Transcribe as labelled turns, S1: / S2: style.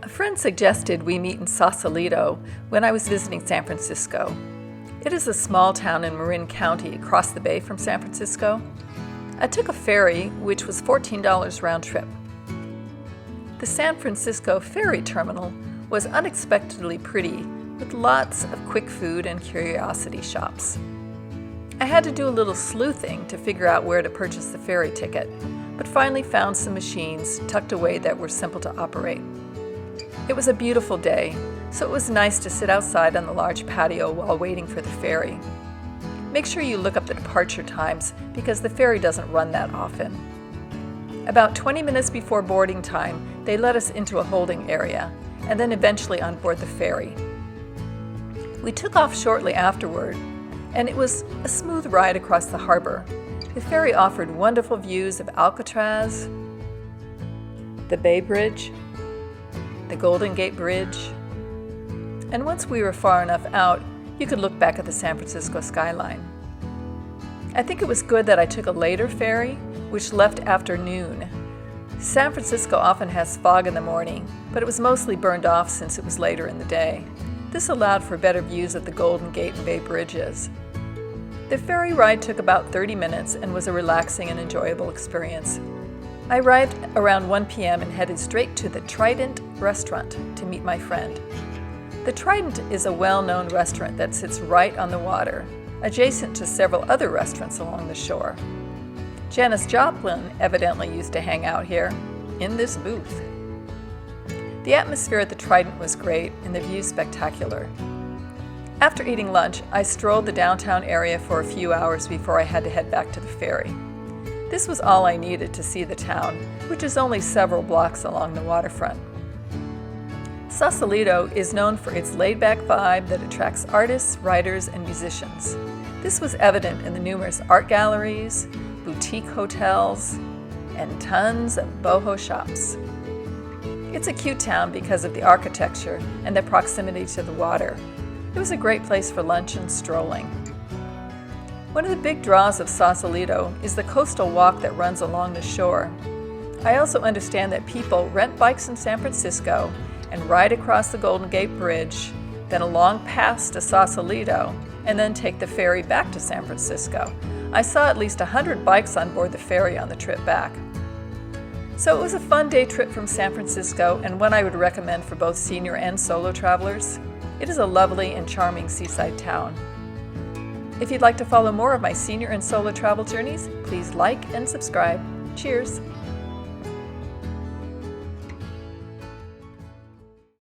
S1: A friend suggested we meet in Sausalito when I was visiting San Francisco. It is a small town in Marin County across the bay from San Francisco. I took a ferry, which was $14 round trip. The San Francisco Ferry Terminal was unexpectedly pretty, with lots of quick food and curiosity shops. I had to do a little sleuthing to figure out where to purchase the ferry ticket, but finally found some machines tucked away that were simple to operate. It was a beautiful day, so it was nice to sit outside on the large patio while waiting for the ferry. Make sure you look up the departure times because the ferry doesn't run that often. About 20 minutes before boarding time, they let us into a holding area, and then eventually on board the ferry. We took off shortly afterward, and it was a smooth ride across the harbor. The ferry offered wonderful views of Alcatraz, the Bay Bridge, the Golden Gate Bridge, and once we were far enough out, you could look back at the San Francisco skyline. I think it was good that I took a later ferry, which left after noon. San Francisco often has fog in the morning, but it was mostly burned off since it was later in the day. This allowed for better views of the Golden Gate and Bay Bridges. The ferry ride took about 30 minutes and was a relaxing and enjoyable experience. I arrived around 1 p.m. and headed straight to the Trident restaurant to meet my friend. The Trident is a well-known restaurant that sits right on the water, adjacent to several other restaurants along the shore. Janis Joplin evidently used to hang out here, in this booth. The atmosphere at the Trident was great and the view spectacular. After eating lunch, I strolled the downtown area for a few hours before I had to head back to the ferry. This was all I needed to see the town, which is only several blocks along the waterfront. Sausalito is known for its laid-back vibe that attracts artists, writers, and musicians. This was evident in the numerous art galleries, boutique hotels, and tons of boho shops. It's a cute town because of the architecture and the proximity to the water. It was a great place for lunch and strolling. One of the big draws of Sausalito is the coastal walk that runs along the shore. I also understand that people rent bikes in San Francisco and ride across the Golden Gate Bridge, then along past to Sausalito, and then take the ferry back to San Francisco. I saw at least 100 bikes on board the ferry on the trip back. So it was a fun day trip from San Francisco and one I would recommend for both senior and solo travelers. It is a lovely and charming seaside town. If you'd like to follow more of my senior and solo travel journeys, please like and subscribe. Cheers!